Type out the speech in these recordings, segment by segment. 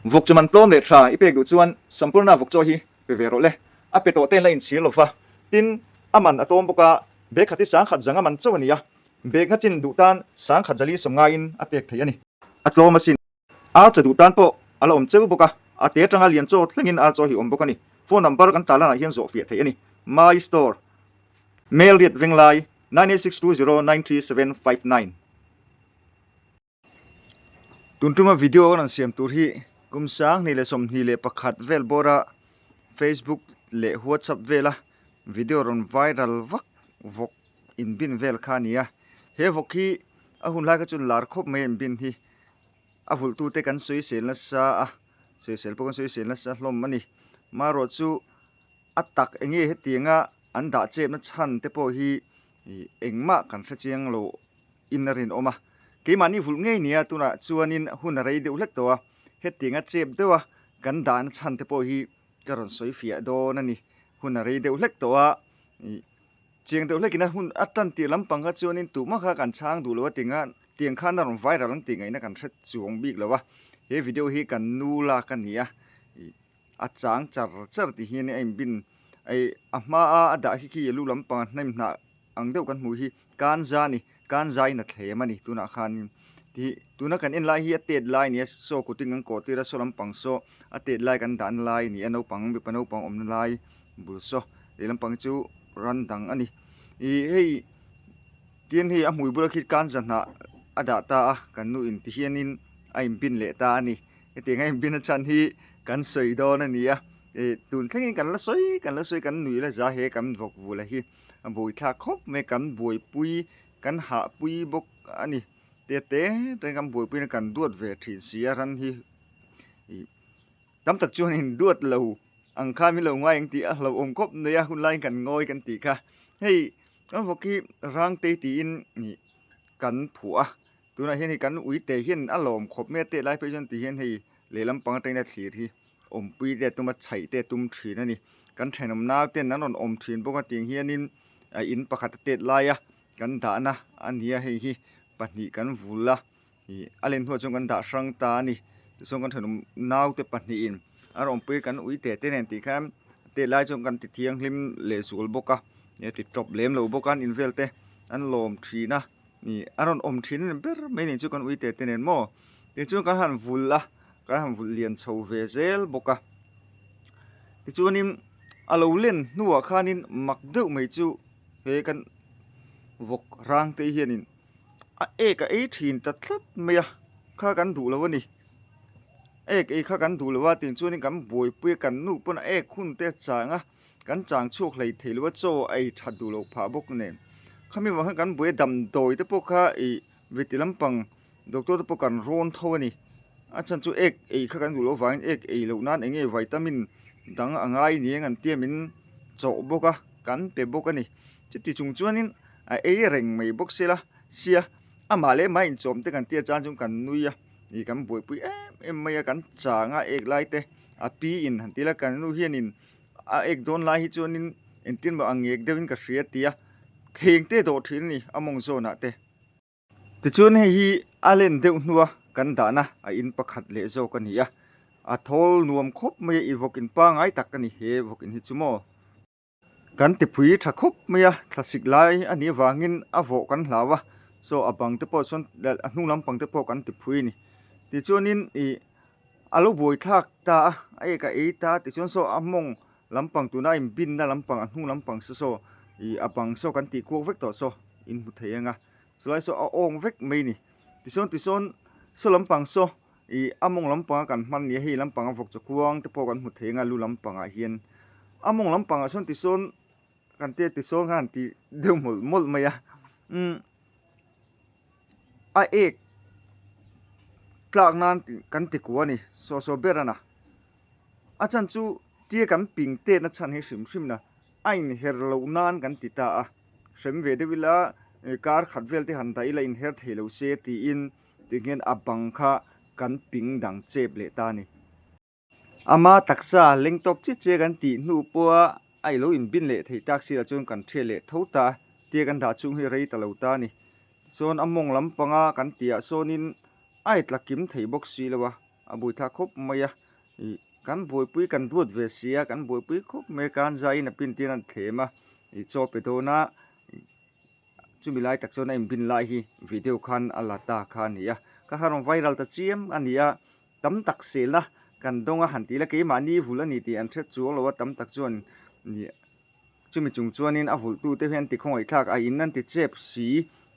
vok chuman plom le thra ipek du chuan sampurna vok cho hi pe vero le a pe to ten la in chhir lova tin aman atom boka be khati sang khat zanga man chawania be ngachin du tan sang khat jali somnga in a pek thei ani atlom asin a cha du tan po ala om cheu boka a te tanga lian cho thlengin a cho hi om bokani phone number kan tala na hian zo fi thei ani my store mail riat venglai 9862093759 tuntuma video nan siam tur hi kumsang ni le som ni le pakhat vel bora Facebook le WhatsApp vela video ron viral vok in bin vel khania he voki a hun la ka chun lar khop me in bin hi a vul tu te kan soi sel na sa a soi sel po kan soi sel na sa hlom mani ma ro chu atak enge he tinga an da chep na chan te po hi engma kan thla chiang lo inarin oma ke mani vul ngei nia tuna chuanin hun rei de ulek to he tinga chep dewa kan dan chan te po hi karon soi fia do na ni hun rei de ulek to chiang de ulek ina hun atan ti lampang ka chuanin tu ma kha kan chang du lo tinga tiang khan na ron viral lang tinga ina kan thla chuang bik lawa he video hi kan nu la kan nia a chang char ti hian ai bin ai ama a da hi ki lu lampang naim na ang deuh kan mu hi kan za ni kan zai na thlem ani tuna khan ti tuna kan in lai hi a ted lai ni so kuting ang ko tira so lampang so a ted lai kan dan lai ni ano pang bi pano pang om lai bul so le lampang chu ran dang ani i hei tian hi a mui bura khit kan jana ada ta kan nu in ti hianin a im bin le ta ani e te ngai bin a chan hi kan soi do na ni a e tun thengin kan la soi kan nui la za he kan vok vu la hi a boi tha khop me kan boi pui kan ha pui bok ani te ten kan boi pui kan duat ve thin sia ran hi tam tak chuan in duat lo ang kha mi lo ngai ang ti a lo om kop ne ya hun lai kan ngoi kan ti kha hei kan voki rang te ti in ni kan phua tuna hian hi kan ui te hian a lom khop me te lai pe jon ti hian hei le lam pang te na thlir hi om pui te tuma chai te tum thrin ani kan thainom na te nan on om thrin boka ting hianin a in pakhat te laia kan da na ania hei hi pahni kan vula hi alen hu chong kan da sang ta ni song kan thainom nau te pahni in ar om pui kan ui te nen ti kham te lai chong kan ti thiang hlim le sul boka ne ti top lem lo bokan in velte an lom thina ni aron om thin ber mai ni chu kan ui te nen mo ti chu kan han vula kan han vul lian chho ve zel boka ti chuanin alo len nuwa khanin mak deuh mai chu he kan vok rang te hianin a ek a e thin ta thlat maya kha kan du lo ni ek e kha kan du lo wa tin chuanin kan boi pui kan nu pon ek khun te changa kan chang chuk hlei theilu cho ai that du lo pha bok nen khami wa kan boi dam doi te po kha e vetilam pang doctor te po kan ron thawani a chan chu ek e kha kan du lo wain ek e lo nan enge vitamin dang angai ni ngan tiamin cho boka kan pe boka ni chiti chung chuanin a e reng mai bok sela sia amale mai chom te kan tia chan chung kan nuia ni kan boi pui em mai kan changa ek lai te a pi in han tila kan nu hianin a ek don lai hi chuanin entin ma angek devin ka hria tia theng te do thin ni among zona te ti chuan hi alen deuh nuwa kan dana a in pakhat le zo kan hi a thol nuam khop mai i vokin pa ngai tak kan he vokin hi chumo kan ti phui tha khop mai a classic lai ani wangin a vo kan hlawa so abang te po son a hnung lam pang te po kan ti phui ni ti chuanin i alo boi thak ta ai ka e ta ti chuan so among lampang tuna in bin na lampang a hnung lampang so i abang so kan ti ko vek to so in hu theianga so lai so a ong vek mai ni ti son so lampang so i among lampang kan man ni hi lampang vok chakuang te po kan hu thenga lu lampang a hian among lampang a son ti son kan te ti son han ti deu mol maya a ek tlak nan kan ti ko ni so berana a chan chu tia kan ping te na chan he hrim na ain her lo nan kan ti ta a hrem ve de wila kar khat vel te han dai la in her thelo se ti in ti ngen abang kha kan ping dang chep le ta ni ama taksa lengtok che kan ti nu po ai lo in bin le thei tak si la chun kan the le thota tia kan da chung hi rei ta lo ta ni son among lampanga kan tia sonin ai tlakim thei box si lawa bùi thác khốp mày kan bồi pui kan duat ve sia kan bồi pui khốp me kan zai na pin tin an thema cho pe do na chu mi lai tak chon em bin lai hi video khan ala ta khan ya ka harong viral ta chiam ania tam tak sel na kan donga han ti la ke mani vula ni ti an thret chu lo tam tak chuan ni chumi chung chuanin a vul tu te hian ti khongoi thak a in nan ti chep si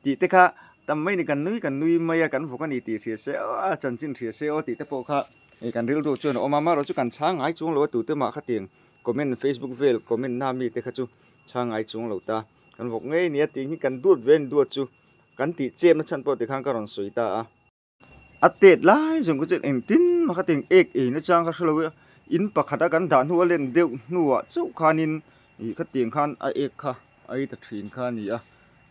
ti te kha tam mai ni kan nui maya kan voka ni ti thria se a chan chin thria se o ti te po kha e kan ril ro chuan o mama ro chu kan chang ai chung lo tu te ma kha ting comment Facebook vel comment na mi te kha chu chang ai chung lo ta kan vok ngei ni ti hi kan duat ven duat chu kan ti chem na chan po te khang ka ron soi ta a atet lai jong ko chen en tin ma kha ting ek e na chang ka hlo in pakhata kan dan hu len deuh nuwa chu khanin i kha ting khan a ek kha ai ta thin khan ni a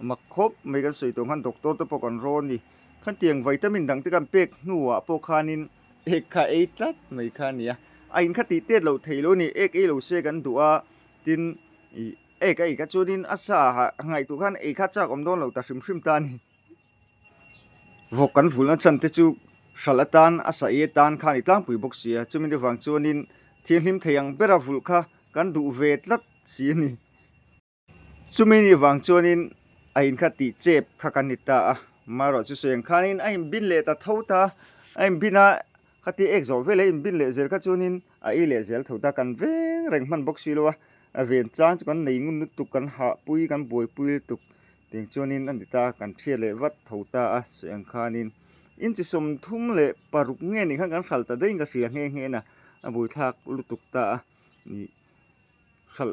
ma khop me kan soi tong han doctor te po kan ron ni khan tiang vitamin dang te kan pek nuwa po khanin ek kha ei tlat mai khan ni a in kha ti tet lo theilo ni ek e lo se kan duwa tin i ek ai ka chunin asa ngai tu khan ei kha chak om don lo ta hrim ta ni vok kan vul na chan te chu shalatan asa e tan khan i tlang pui bok sia chumin de wang chuanin thian hlim theiang bera vul kha kan du ve tlat si ni chumin i wang chuanin a in kha ti chep kha kan ni ta a maro chu seng khanin a in bin le ta thota a in bina khati ek zo vele in bin le zel kha chunin a i le zel thota kan veng reng man bok si lo a ven chan chu kan nei ngun nu tu kan ha pui kan boi pui tuk ting chuanin an ta kan thria le wat thota a seng khanin in chi som thum le paruk nge ni khan kan phal ta dein ka hria nge na a bui thak lutuk ta ni phal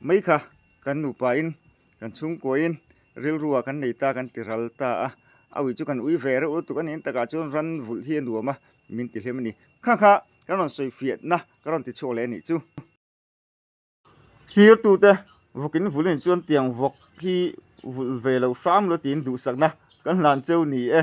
mai kha kan nu pa in kan chung ko in ril ruwa kan nei ta kan tiral ta a awi chu kan ui ver u tu kan in ta ka chon ran vul hi nu ma min ti hlem ni kha kha kan on soi fiat na kan on ti chole ni chu hier tu te vokin vulin chuan tiang vok hi vul ve lo sam lo tin du sak na kan lan cheu ni e